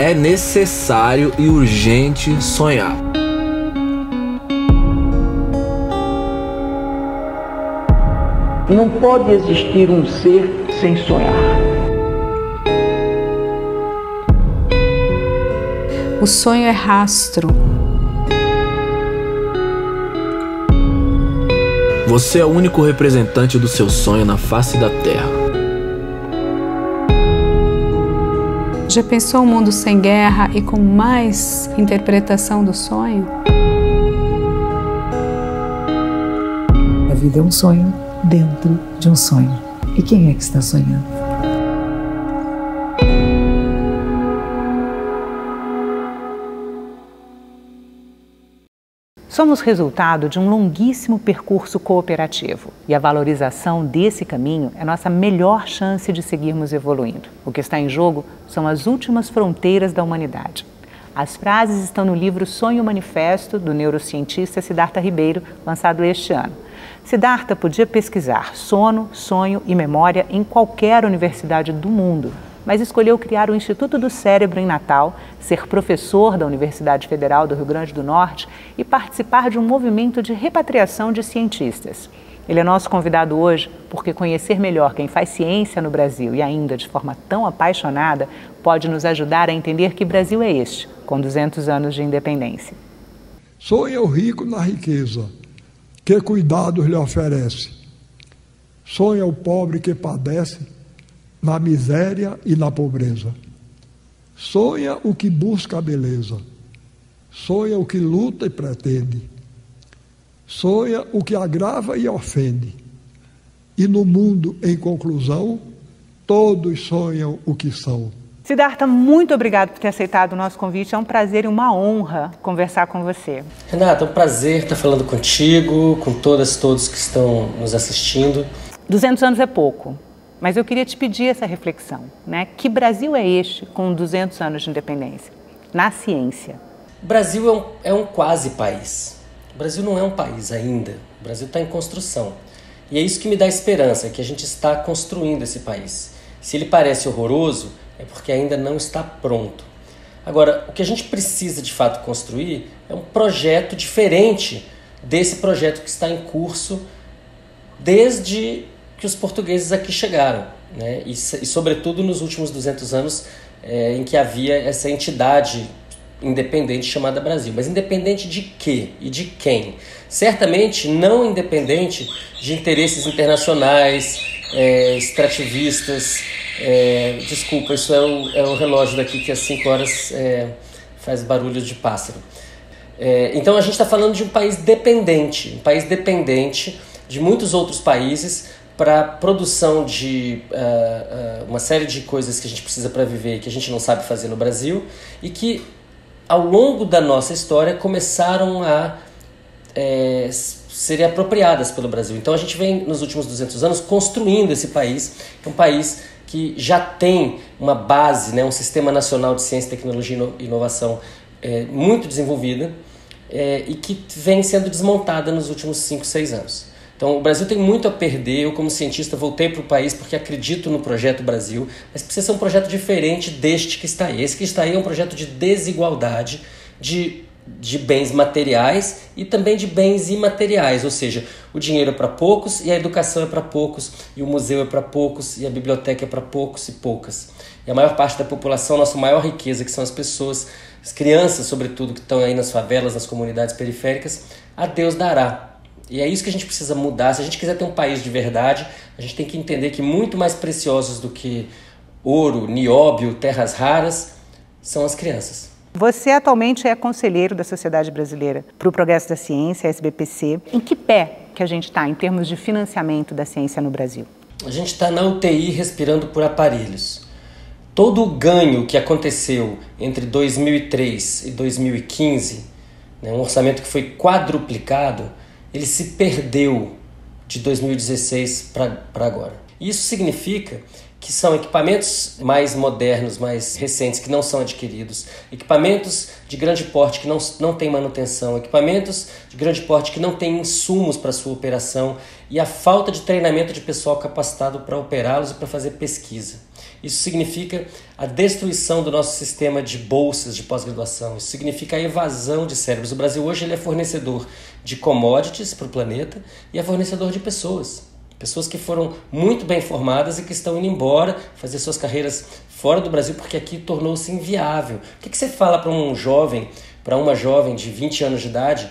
É necessário e urgente sonhar. Não pode existir um ser sem sonhar. O sonho é rastro. Você é o único representante do seu sonho na face da Terra. Já pensou um mundo sem guerra e com mais interpretação do sonho? A vida é um sonho dentro de um sonho. E quem é que está sonhando? Somos resultado de um longuíssimo percurso cooperativo e a valorização desse caminho é nossa melhor chance de seguirmos evoluindo. O que está em jogo são as últimas fronteiras da humanidade. As frases estão no livro Sonho Manifesto, do neurocientista Siddhartha Ribeiro, lançado este ano. Siddhartha podia pesquisar sono, sonho e memória em qualquer universidade do mundo, mas escolheu criar o Instituto do Cérebro em Natal, ser professor da Universidade Federal do Rio Grande do Norte e participar de um movimento de repatriação de cientistas. Ele é nosso convidado hoje porque conhecer melhor quem faz ciência no Brasil e ainda de forma tão apaixonada pode nos ajudar a entender que Brasil é este, com 200 anos de independência. Sonha o rico na riqueza, que cuidados lhe oferece. Sonha o pobre que padece na miséria e na pobreza. Sonha o que busca a beleza. Sonha o que luta e pretende. Sonha o que agrava e ofende. E no mundo, em conclusão, todos sonham o que são. Siddhartha, muito obrigado por ter aceitado o nosso convite. É um prazer e uma honra conversar com você. Renata, é um prazer estar falando contigo, com todos que estão nos assistindo. 200 anos é pouco. Mas eu queria te pedir essa reflexão, né? Que Brasil é este com 200 anos de independência, na ciência? O Brasil é um quase país. O Brasil não é um país ainda. O Brasil está em construção. E é isso que me dá esperança, que a gente está construindo esse país. Se ele parece horroroso, é porque ainda não está pronto. Agora, o que a gente precisa de fato construir é um projeto diferente desse projeto que está em curso desde que os portugueses aqui chegaram, né? E sobretudo nos últimos 200 anos em que havia essa entidade independente chamada Brasil. Mas independente de quê e de quem? Certamente não independente de interesses internacionais, extrativistas. Desculpa, isso é o relógio daqui que às 5 horas faz barulho de pássaro. Então a gente está falando de um país dependente de muitos outros países, para a produção de uma série de coisas que a gente precisa para viver e que a gente não sabe fazer no Brasil e que, ao longo da nossa história, começaram a serem apropriadas pelo Brasil. Então a gente vem, nos últimos 200 anos, construindo esse país, que é um país que já tem uma base, né, um sistema nacional de ciência, tecnologia e inovação muito desenvolvida e que vem sendo desmontada nos últimos 5, 6 anos. Então, o Brasil tem muito a perder. Eu, como cientista, voltei para o país porque acredito no projeto Brasil, mas precisa ser um projeto diferente deste que está aí. Esse que está aí é um projeto de desigualdade, de bens materiais e também de bens imateriais, ou seja, o dinheiro é para poucos e a educação é para poucos, e o museu é para poucos e a biblioteca é para poucos e poucas. E a maior parte da população, a nossa maior riqueza, que são as pessoas, as crianças, sobretudo, que estão aí nas favelas, nas comunidades periféricas, a Deus dará. E é isso que a gente precisa mudar. Se a gente quiser ter um país de verdade, a gente tem que entender que muito mais preciosos do que ouro, nióbio, terras raras, são as crianças. Você atualmente é conselheiro da Sociedade Brasileira para o Progresso da Ciência, SBPC. Em que pé que a gente está em termos de financiamento da ciência no Brasil? A gente está na UTI respirando por aparelhos. Todo o ganho que aconteceu entre 2003 e 2015, né, um orçamento que foi quadruplicado, ele se perdeu de 2016 para agora. Isso significa que são equipamentos mais modernos, mais recentes, que não são adquiridos, equipamentos de grande porte que não têm manutenção, equipamentos de grande porte que não têm insumos para sua operação e a falta de treinamento de pessoal capacitado para operá-los e para fazer pesquisa. Isso significa a destruição do nosso sistema de bolsas de pós-graduação, isso significa a evasão de cérebros. O Brasil hoje ele é fornecedor de commodities para o planeta e é fornecedor de pessoas. Pessoas que foram muito bem formadas e que estão indo embora fazer suas carreiras fora do Brasil porque aqui tornou-se inviável. O que você fala para um jovem, para uma jovem de 20 anos de idade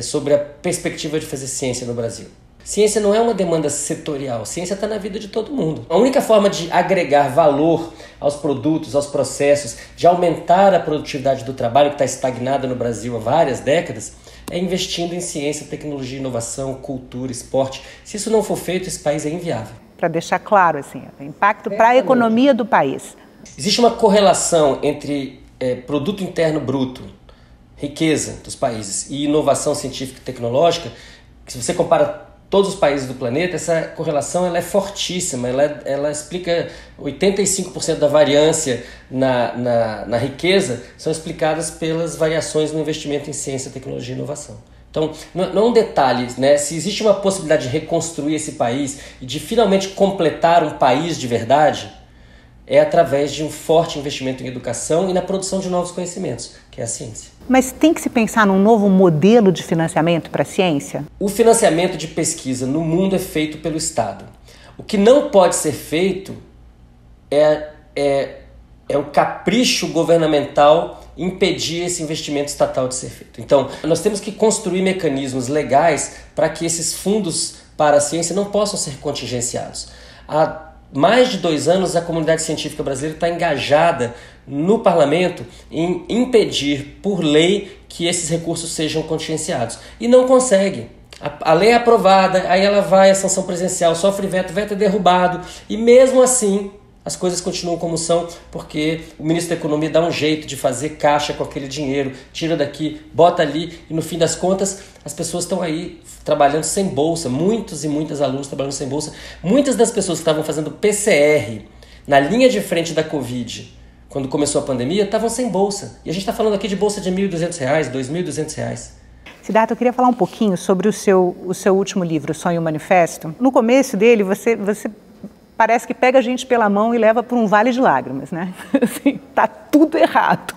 sobre a perspectiva de fazer ciência no Brasil? Ciência não é uma demanda setorial, ciência está na vida de todo mundo. A única forma de agregar valor aos produtos, aos processos, de aumentar a produtividade do trabalho que está estagnada no Brasil há várias décadas, é investindo em ciência, tecnologia, inovação, cultura, esporte. Se isso não for feito, esse país é inviável. Para deixar claro, assim, o impacto para a economia do país. Existe uma correlação entre produto interno bruto, riqueza dos países e inovação científica e tecnológica, que se você compara todos os países do planeta, essa correlação ela é fortíssima, ela explica 85% da variância na riqueza são explicadas pelas variações no investimento em ciência, tecnologia e inovação. Então, não é um detalhe, né? Se existe uma possibilidade de reconstruir esse país e de finalmente completar um país de verdade, é através de um forte investimento em educação e na produção de novos conhecimentos, que é a ciência. Mas tem que se pensar num novo modelo de financiamento para a ciência? O financiamento de pesquisa no mundo é feito pelo Estado. O que não pode ser feito é o capricho governamental impedir esse investimento estatal de ser feito. Então, nós temos que construir mecanismos legais para que esses fundos para a ciência não possam ser contingenciados. Há mais de 2 anos, a comunidade científica brasileira está engajada no parlamento em impedir, por lei, que esses recursos sejam contingenciados. E não consegue. A lei é aprovada, aí ela vai à sanção presidencial, sofre veto, veto é derrubado. E mesmo assim, as coisas continuam como são, porque o ministro da Economia dá um jeito de fazer caixa com aquele dinheiro, tira daqui, bota ali, e no fim das contas, as pessoas estão aí trabalhando sem bolsa, muitos e muitas alunos trabalhando sem bolsa. Muitas das pessoas que estavam fazendo PCR na linha de frente da Covid, quando começou a pandemia, estavam sem bolsa. E a gente está falando aqui de bolsa de R$ 1.200, R$ 2.200. Siddhartha, eu queria falar um pouquinho sobre o seu último livro, Sonho Manifesto. No começo dele, você parece que pega a gente pela mão e leva para um vale de lágrimas, né? Assim, tá tudo errado.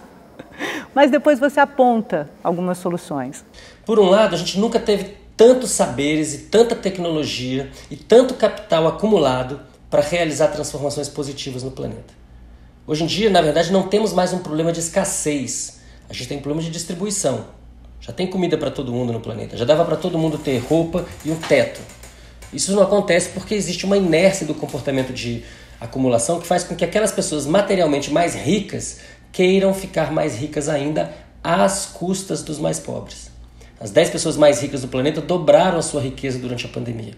Mas depois você aponta algumas soluções. Por um lado, a gente nunca teve tantos saberes e tanta tecnologia e tanto capital acumulado para realizar transformações positivas no planeta. Hoje em dia, na verdade, não temos mais um problema de escassez. A gente tem um problema de distribuição. Já tem comida para todo mundo no planeta. Já dava para todo mundo ter roupa e um teto. Isso não acontece porque existe uma inércia do comportamento de acumulação que faz com que aquelas pessoas materialmente mais ricas queiram ficar mais ricas ainda às custas dos mais pobres. As 10 pessoas mais ricas do planeta dobraram a sua riqueza durante a pandemia.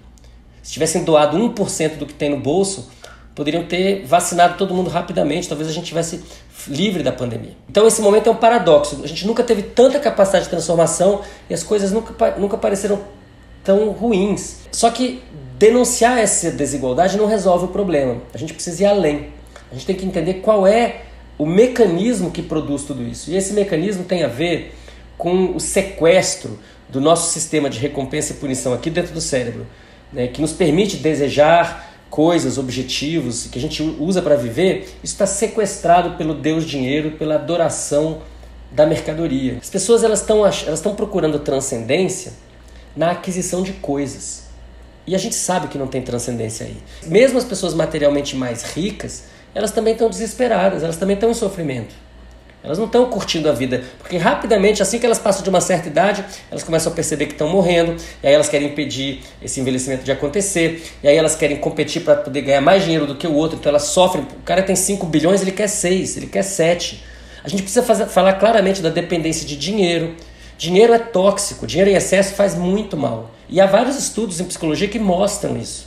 Se tivessem doado 1% do que tem no bolso, poderiam ter vacinado todo mundo rapidamente, talvez a gente estivesse livre da pandemia. Então esse momento é um paradoxo. A gente nunca teve tanta capacidade de transformação e as coisas nunca pareceram tão ruins. Só que denunciar essa desigualdade não resolve o problema. A gente precisa ir além. A gente tem que entender qual é o mecanismo que produz tudo isso. E esse mecanismo tem a ver com o sequestro do nosso sistema de recompensa e punição aqui dentro do cérebro, né, que nos permite desejar coisas, objetivos que a gente usa para viver. Isso está sequestrado pelo Deus dinheiro, pela adoração da mercadoria. As pessoas elas estão procurando transcendência na aquisição de coisas. E a gente sabe que não tem transcendência aí. Mesmo as pessoas materialmente mais ricas, elas também estão desesperadas, elas também estão em sofrimento. Elas não estão curtindo a vida, porque rapidamente, assim que elas passam de uma certa idade, elas começam a perceber que estão morrendo, e aí elas querem impedir esse envelhecimento de acontecer, e aí elas querem competir para poder ganhar mais dinheiro do que o outro, então elas sofrem. O cara tem 5 bilhões, ele quer 6, ele quer 7. A gente precisa falar claramente da dependência de dinheiro. Dinheiro é tóxico, dinheiro em excesso faz muito mal. E há vários estudos em psicologia que mostram isso.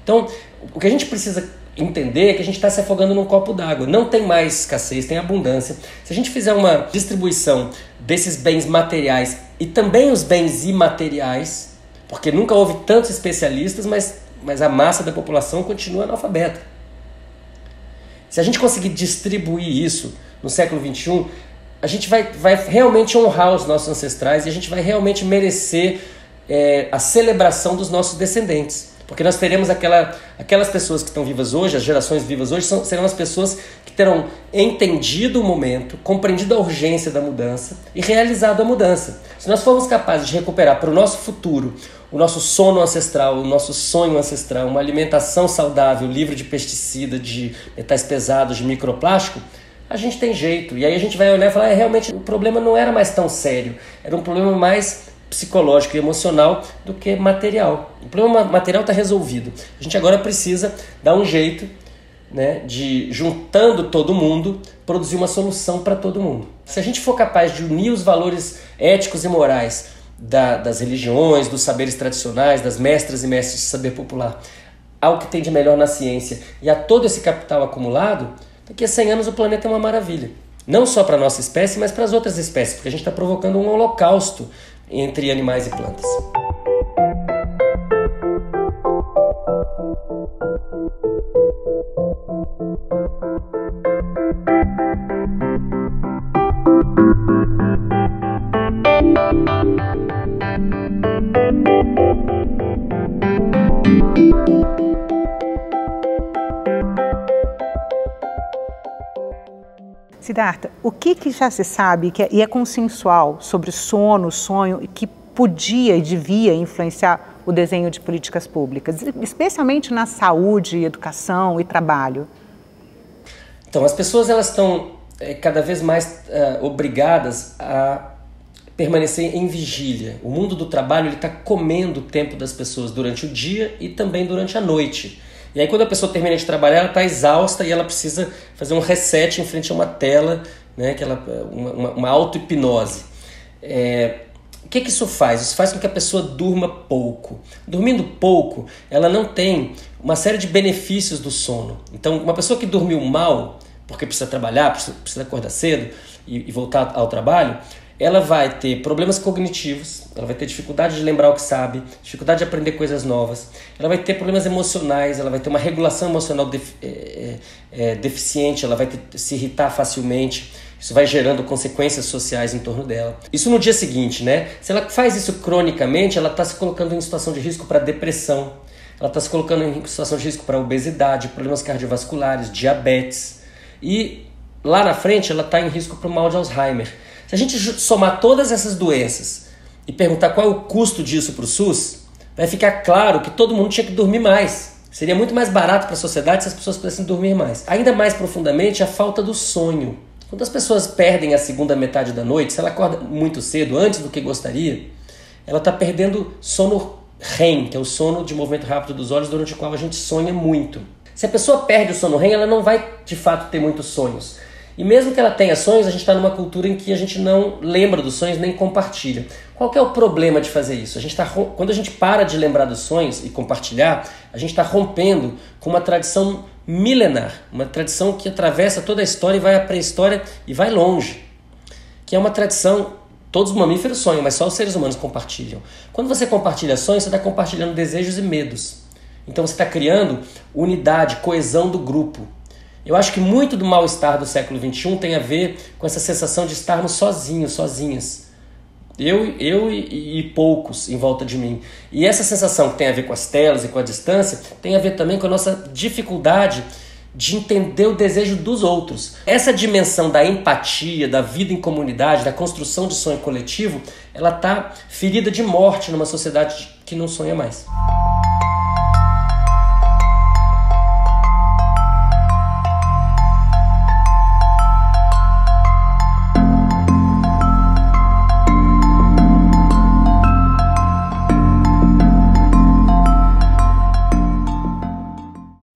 Então, o que a gente precisa entender é que a gente está se afogando num copo d'água. Não tem mais escassez, tem abundância. Se a gente fizer uma distribuição desses bens materiais e também os bens imateriais, porque nunca houve tantos especialistas, mas a massa da população continua analfabeta. Se a gente conseguir distribuir isso no século XXI, a gente vai realmente honrar os nossos ancestrais e a gente vai realmente merecer a celebração dos nossos descendentes. Porque nós teremos aquelas pessoas que estão vivas hoje, as gerações vivas hoje, serão as pessoas que terão entendido o momento, compreendido a urgência da mudança e realizado a mudança. Se nós formos capazes de recuperar para o nosso futuro o nosso sono ancestral, o nosso sonho ancestral, uma alimentação saudável, livre de pesticida, de metais pesados, de microplástico, a gente tem jeito. E aí a gente vai olhar e falar, realmente o problema não era mais tão sério, era um problema mais psicológico e emocional do que material. O problema material está resolvido. A gente agora precisa dar um jeito, né, de, juntando todo mundo, produzir uma solução para todo mundo. Se a gente for capaz de unir os valores éticos e morais das religiões, dos saberes tradicionais, das mestras e mestres de saber popular, ao que tem de melhor na ciência e a todo esse capital acumulado, daqui a 100 anos o planeta é uma maravilha. Não só para a nossa espécie, mas para as outras espécies, porque a gente está provocando um holocausto entre animais e plantas. Siddhartha, o que já se sabe e é consensual sobre sono, sonho e que podia e devia influenciar o desenho de políticas públicas, especialmente na saúde, educação e trabalho? Então, as pessoas elas estão cada vez mais obrigadas a permanecer em vigília. O mundo do trabalho está comendo o tempo das pessoas durante o dia e também durante a noite. E aí quando a pessoa termina de trabalhar, ela está exausta e ela precisa fazer um reset em frente a uma tela, né, uma auto-hipnose. O que isso faz? Isso faz com que a pessoa durma pouco. Dormindo pouco, ela não tem uma série de benefícios do sono. Então, uma pessoa que dormiu mal, porque precisa trabalhar, precisa acordar cedo e voltar ao trabalho, ela vai ter problemas cognitivos, ela vai ter dificuldade de lembrar o que sabe, dificuldade de aprender coisas novas, ela vai ter problemas emocionais, ela vai ter uma regulação emocional deficiente, ela vai se irritar facilmente, isso vai gerando consequências sociais em torno dela. Isso no dia seguinte, né? Se ela faz isso cronicamente, ela está se colocando em situação de risco para depressão, ela está se colocando em situação de risco para obesidade, problemas cardiovasculares, diabetes, e lá na frente ela está em risco para o mal de Alzheimer. Se a gente somar todas essas doenças e perguntar qual é o custo disso para o SUS, vai ficar claro que todo mundo tinha que dormir mais. Seria muito mais barato para a sociedade se as pessoas pudessem dormir mais. Ainda mais profundamente, a falta do sonho. Quando as pessoas perdem a segunda metade da noite, se ela acorda muito cedo, antes do que gostaria, ela está perdendo sono REM, que é o sono de movimento rápido dos olhos, durante o qual a gente sonha muito. Se a pessoa perde o sono REM, ela não vai de fato ter muitos sonhos. E mesmo que ela tenha sonhos, a gente está numa cultura em que a gente não lembra dos sonhos nem compartilha. Qual que é o problema de fazer isso? Quando a gente para de lembrar dos sonhos e compartilhar, a gente está rompendo com uma tradição milenar, uma tradição que atravessa toda a história e vai à pré-história e vai longe. Que é uma tradição, todos os mamíferos sonham, mas só os seres humanos compartilham. Quando você compartilha sonhos, você está compartilhando desejos e medos. Então você está criando unidade, coesão do grupo. Eu acho que muito do mal-estar do século XXI tem a ver com essa sensação de estarmos sozinhos, sozinhas. Eu e poucos em volta de mim. E essa sensação que tem a ver com as telas e com a distância tem a ver também com a nossa dificuldade de entender o desejo dos outros. Essa dimensão da empatia, da vida em comunidade, da construção de sonho coletivo, ela está ferida de morte numa sociedade que não sonha mais.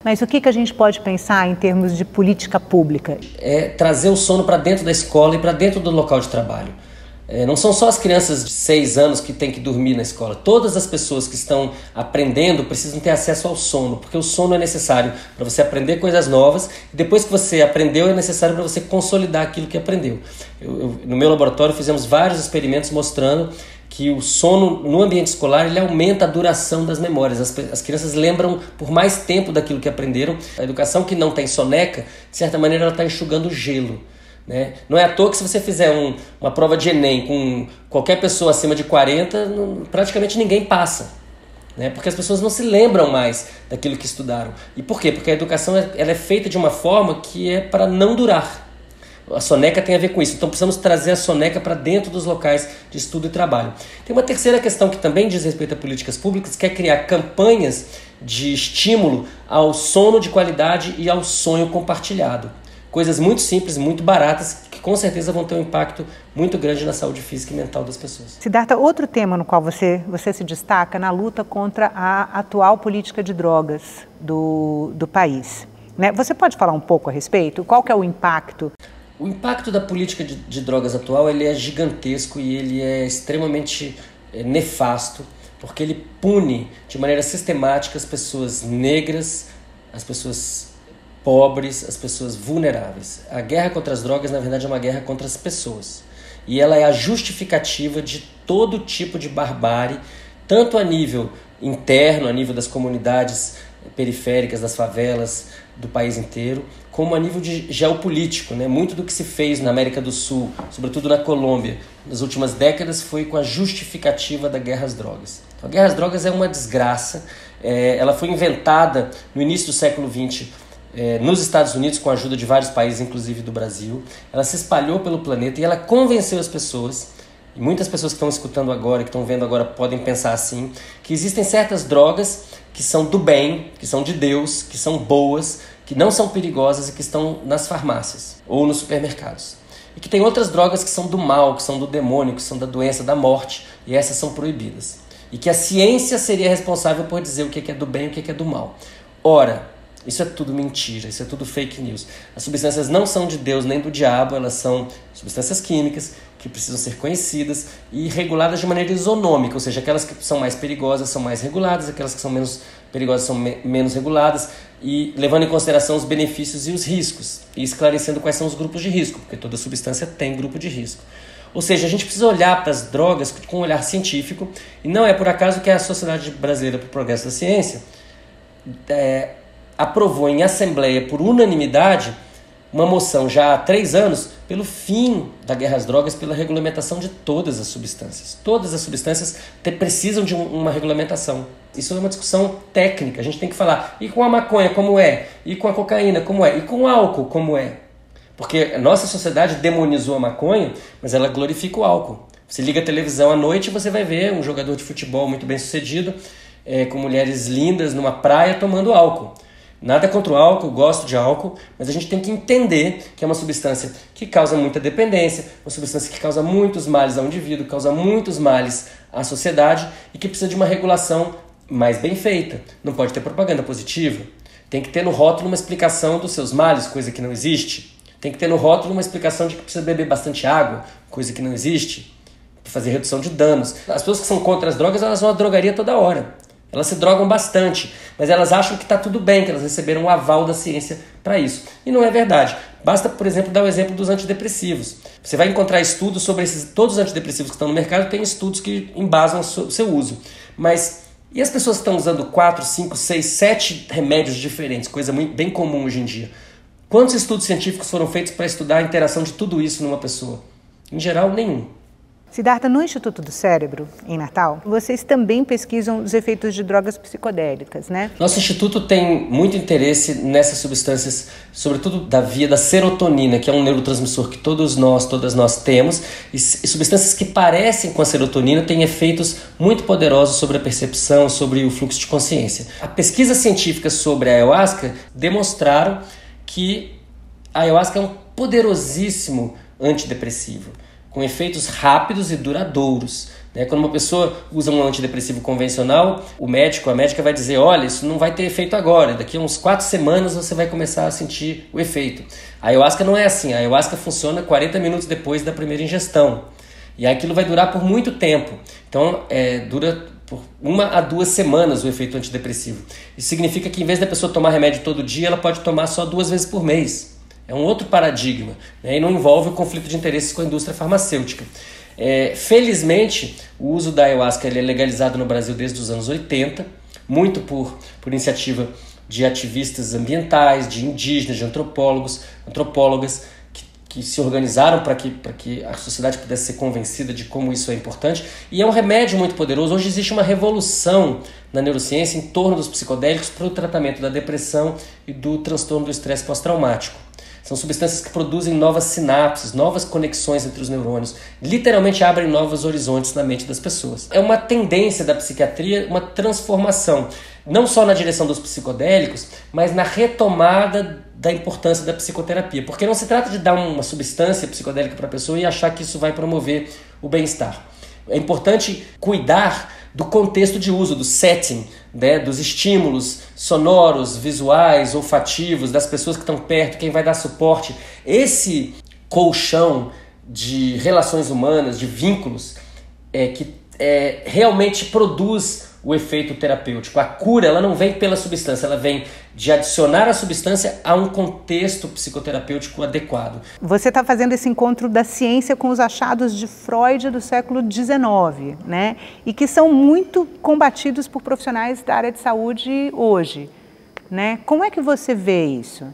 Mas o que a gente pode pensar em termos de política pública? É trazer o sono para dentro da escola e para dentro do local de trabalho. Não são só as crianças de 6 anos que têm que dormir na escola. Todas as pessoas que estão aprendendo precisam ter acesso ao sono, porque o sono é necessário para você aprender coisas novas e depois que você aprendeu é necessário para você consolidar aquilo que aprendeu. No meu laboratório fizemos vários experimentos mostrando que que o sono no ambiente escolar ele aumenta a duração das memórias. As crianças lembram por mais tempo daquilo que aprenderam. A educação que não tem soneca, de certa maneira, ela está enxugando gelo, né? Não é à toa que se você fizer uma prova de Enem com qualquer pessoa acima de 40, praticamente ninguém passa, né? Porque as pessoas não se lembram mais daquilo que estudaram. E por quê? Porque a educação ela é feita de uma forma que é para não durar. A soneca tem a ver com isso. Então precisamos trazer a soneca para dentro dos locais de estudo e trabalho. Tem uma terceira questão que também diz respeito a políticas públicas, que é criar campanhas de estímulo ao sono de qualidade e ao sonho compartilhado. Coisas muito simples, muito baratas, que com certeza vão ter um impacto muito grande na saúde física e mental das pessoas. Siddhartha, outro tema no qual você se destaca na luta contra a atual política de drogas do país, né? Você pode falar um pouco a respeito? Qual que é o impacto? O impacto da política de drogas atual ele é gigantesco e ele é extremamente nefasto, porque ele pune de maneira sistemática as pessoas negras, as pessoas pobres, as pessoas vulneráveis. A guerra contra as drogas, na verdade, é uma guerra contra as pessoas. E ela é a justificativa de todo tipo de barbárie, tanto a nível interno, a nível das comunidades periféricas, das favelas, do país inteiro, como a nível de geopolítico, né? Muito do que se fez na América do Sul, sobretudo na Colômbia, nas últimas décadas, foi com a justificativa da guerra às drogas. Então, a guerra às drogas é uma desgraça. Ela foi inventada no início do século XX nos Estados Unidos, com a ajuda de vários países, inclusive do Brasil. Ela se espalhou pelo planeta e ela convenceu as pessoas, e muitas pessoas que estão escutando agora, que estão vendo agora, podem pensar assim, que existem certas drogas que são do bem, que são de Deus, que são boas, que não são perigosas e que estão nas farmácias ou nos supermercados. E que tem outras drogas que são do mal, que são do demônio, que são da doença, da morte, e essas são proibidas. E que a ciência seria responsável por dizer o que é do bem e o que é do mal. Ora, isso é tudo mentira, isso é tudo fake news. As substâncias não são de Deus nem do diabo, elas são substâncias químicas que precisam ser conhecidas e reguladas de maneira isonômica, ou seja, aquelas que são mais perigosas são mais reguladas, aquelas que são menos perigosas são menos reguladas, e levando em consideração os benefícios e os riscos, e esclarecendo quais são os grupos de risco, porque toda substância tem grupo de risco. Ou seja, a gente precisa olhar para as drogas com um olhar científico, e não é por acaso que a Sociedade Brasileira para o Progresso da Ciência aprovou em assembleia por unanimidade uma moção já há 3 anos pelo fim da guerra às drogas, pela regulamentação de todas as substâncias. Todas as substâncias precisam de uma regulamentação. Isso é uma discussão técnica, a gente tem que falar. E com a maconha, como é? E com a cocaína, como é? E com o álcool, como é? Porque a nossa sociedade demonizou a maconha, mas ela glorifica o álcool. Você liga a televisão à noite e você vai ver um jogador de futebol muito bem sucedido, com mulheres lindas numa praia tomando álcool. Nada contra o álcool, gosto de álcool, mas a gente tem que entender que é uma substância que causa muita dependência, uma substância que causa muitos males ao indivíduo, causa muitos males à sociedade e que precisa de uma regulação mais bem feita. Não pode ter propaganda positiva. Tem que ter no rótulo uma explicação dos seus males, coisa que não existe. Tem que ter no rótulo uma explicação de que precisa beber bastante água, coisa que não existe, para fazer redução de danos. As pessoas que são contra as drogas, elas vão à drogaria toda hora. Elas se drogam bastante, mas elas acham que está tudo bem, que elas receberam o aval da ciência para isso. E não é verdade. Basta, por exemplo, dar o exemplo dos antidepressivos. Você vai encontrar estudos sobre todos os antidepressivos que estão no mercado, tem estudos que embasam o seu uso. Mas e as pessoas que estão usando 4, 5, 6, 7 remédios diferentes, coisa bem comum hoje em dia? Quantos estudos científicos foram feitos para estudar a interação de tudo isso numa pessoa? Em geral, nenhum. Siddhartha, no Instituto do Cérebro, em Natal, vocês também pesquisam os efeitos de drogas psicodélicas, né? Nosso instituto tem muito interesse nessas substâncias, sobretudo da via da serotonina, que é um neurotransmissor que todas nós temos, e substâncias que parecem com a serotonina têm efeitos muito poderosos sobre a percepção, sobre o fluxo de consciência. A pesquisa científica sobre a ayahuasca demonstraram que a ayahuasca é um poderosíssimo antidepressivo, com efeitos rápidos e duradouros. Quando uma pessoa usa um antidepressivo convencional, o médico, a médica vai dizer, olha, isso não vai ter efeito agora, daqui a uns 4 semanas você vai começar a sentir o efeito. A ayahuasca não é assim, a ayahuasca funciona 40 minutos depois da primeira ingestão. E aquilo vai durar por muito tempo. Então, dura por 1 a 2 semanas o efeito antidepressivo. Isso significa que em vez da pessoa tomar remédio todo dia, ela pode tomar só 2 vezes por mês. É um outro paradigma, e não envolve o conflito de interesses com a indústria farmacêutica. Felizmente, o uso da ayahuasca ele é legalizado no Brasil desde os anos 80, muito por iniciativa de ativistas ambientais, de indígenas, de antropólogas, que se organizaram para que a sociedade pudesse ser convencida de como isso é importante. E é um remédio muito poderoso. Hoje existe uma revolução na neurociência em torno dos psicodélicos para o tratamento da depressão e do transtorno do estresse pós-traumático. São substâncias que produzem novas sinapses, novas conexões entre os neurônios, literalmente abrem novos horizontes na mente das pessoas. É uma tendência da psiquiatria, uma transformação, não só na direção dos psicodélicos, mas na retomada da importância da psicoterapia. Porque não se trata de dar uma substância psicodélica para a pessoa e achar que isso vai promover o bem-estar. É importante cuidar do contexto de uso, do setting, né, dos estímulos sonoros, visuais, olfativos, das pessoas que estão perto, quem vai dar suporte. Esse colchão de relações humanas, de vínculos, que realmente produz o efeito terapêutico. A cura ela não vem pela substância, ela vem de adicionar a substância a um contexto psicoterapêutico adequado. Você está fazendo esse encontro da ciência com os achados de Freud do século XIX, né? E que são muito combatidos por profissionais da área de saúde hoje, né? Como é que você vê isso?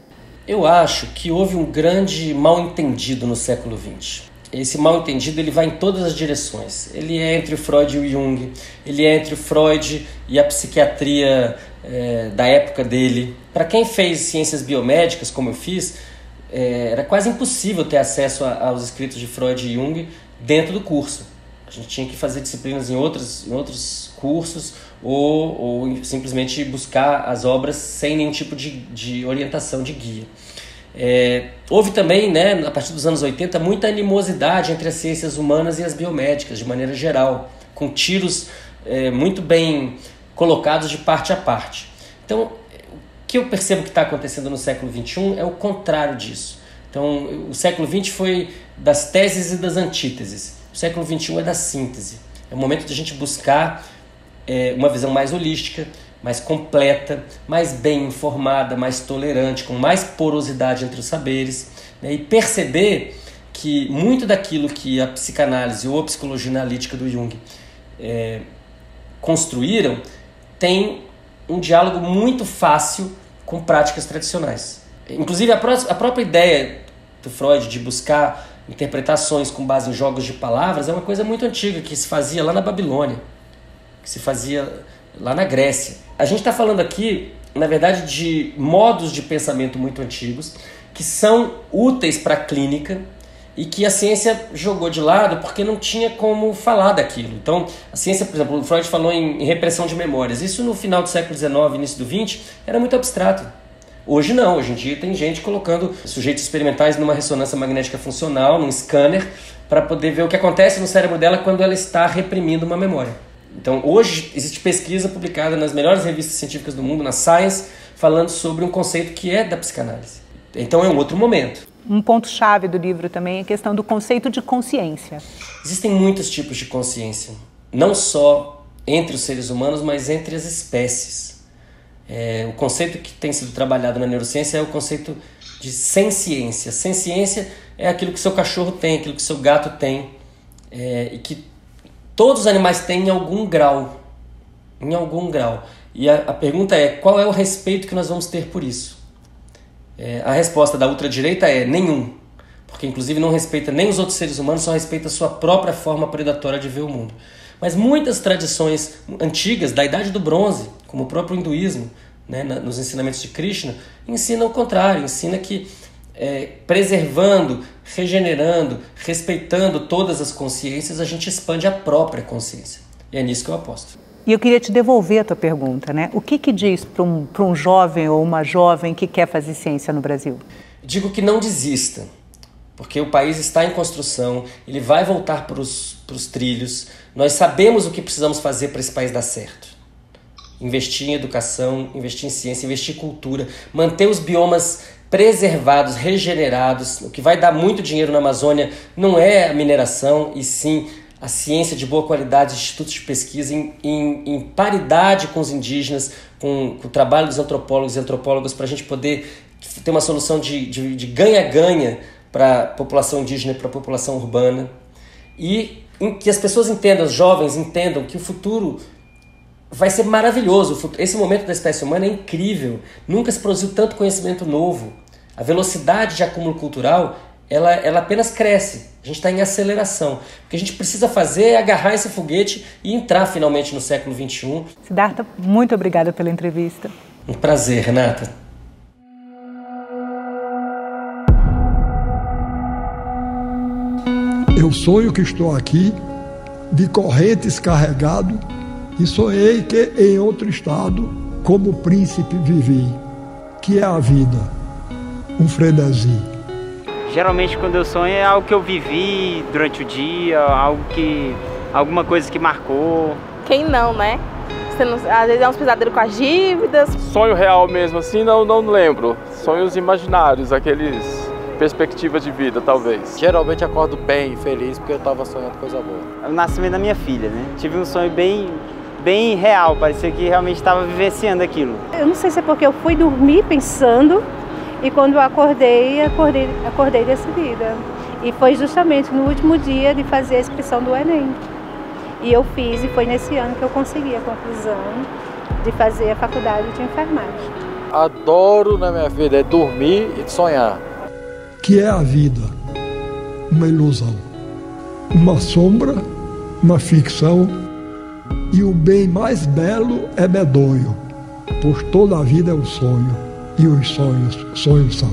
Eu acho que houve um grande mal-entendido no século XX. Esse mal-entendido ele vai em todas as direções. Ele é entre Freud e o Jung, ele é entre o Freud e a psiquiatria da época dele. Para quem fez ciências biomédicas, como eu fiz, era quase impossível ter acesso aos escritos de Freud e Jung dentro do curso. A gente tinha que fazer disciplinas em outros cursos ou simplesmente buscar as obras sem nenhum tipo de orientação, de guia. Houve também, né, a partir dos anos 80, muita animosidade entre as ciências humanas e as biomédicas, de maneira geral, com tiros muito bem colocados de parte a parte. Então, o que eu percebo que está acontecendo no século XXI é o contrário disso. Então, o século XX foi das teses e das antíteses. O século XXI é da síntese. É o momento de a gente buscar uma visão mais holística, mais completa, mais bem informada, mais tolerante, com mais porosidade entre os saberes, né? E perceber que muito daquilo que a psicanálise ou a psicologia analítica do Jung construíram tem um diálogo muito fácil com práticas tradicionais. Inclusive, a própria ideia do Freud de buscar interpretações com base em jogos de palavras é uma coisa muito antiga, que se fazia lá na Babilônia, que se fazia lá na Grécia. A gente está falando aqui, na verdade, de modos de pensamento muito antigos que são úteis para a clínica e que a ciência jogou de lado porque não tinha como falar daquilo. Então, a ciência, por exemplo, o Freud falou em repressão de memórias. Isso no final do século XIX, início do XX, era muito abstrato. Hoje não, hoje em dia tem gente colocando sujeitos experimentais numa ressonância magnética funcional, num scanner, para poder ver o que acontece no cérebro dela quando ela está reprimindo uma memória. Então, hoje existe pesquisa publicada nas melhores revistas científicas do mundo, na Science, falando sobre um conceito que é da psicanálise. Então, é um outro momento. Um ponto-chave do livro também é a questão do conceito de consciência. Existem muitos tipos de consciência, não só entre os seres humanos, mas entre as espécies. O conceito que tem sido trabalhado na neurociência é o conceito de senciência. Senciência é aquilo que seu cachorro tem, aquilo que seu gato tem, e que todos os animais têm em algum grau. Em algum grau. E a pergunta é, qual é o respeito que nós vamos ter por isso? A resposta da ultradireita é nenhum. Porque inclusive não respeita nem os outros seres humanos, só respeita a sua própria forma predatória de ver o mundo. Mas muitas tradições antigas, da Idade do Bronze, como o próprio hinduísmo, né, nos ensinamentos de Krishna, ensinam o contrário, ensina que preservando, regenerando, respeitando todas as consciências, a gente expande a própria consciência. E é nisso que eu aposto. E eu queria te devolver a tua pergunta, né? O que diz para um jovem ou uma jovem que quer fazer ciência no Brasil? Digo que não desista, porque o país está em construção, ele vai voltar para os trilhos. Nós sabemos o que precisamos fazer para esse país dar certo. Investir em educação, investir em ciência, investir em cultura, manter os biomas preservados, regenerados. O que vai dar muito dinheiro na Amazônia não é a mineração, e sim a ciência de boa qualidade, institutos de pesquisa em paridade com os indígenas, com o trabalho dos antropólogos e antropólogas, para a gente poder ter uma solução de ganha-ganha para a população indígena e para a população urbana. E que as pessoas entendam, os jovens entendam que o futuro vai ser maravilhoso. Esse momento da espécie humana é incrível. Nunca se produziu tanto conhecimento novo. A velocidade de acúmulo cultural, ela apenas cresce. A gente está em aceleração. O que a gente precisa fazer é agarrar esse foguete e entrar finalmente no século XXI. Siddhartha, muito obrigada pela entrevista. Um prazer, Renata. Eu sonho que estou aqui, de correntes carregado, e sonhei que em outro estado, como príncipe vivi, que é a vida, um frenesi. Geralmente quando eu sonho é algo que eu vivi durante o dia, alguma coisa que marcou. Quem não, né? Às vezes é uns pesadelos com as dívidas. Sonho real mesmo assim, não lembro. Sonhos imaginários, aqueles perspectivas de vida, talvez. Geralmente acordo bem, feliz, porque eu estava sonhando coisa boa. O nascimento da minha filha, né? Tive um sonho bem real, parecia que realmente estava vivenciando aquilo. Eu não sei se é porque eu fui dormir pensando e quando eu acordei decidida. E foi justamente no último dia de fazer a inscrição do Enem. E eu fiz, e foi nesse ano que eu consegui a conclusão de fazer a faculdade de enfermagem. Adoro na minha vida é dormir e sonhar. Que é a vida, uma ilusão, uma sombra, uma ficção, e o bem mais belo é medonho, pois toda a vida é um sonho, e os sonhos são.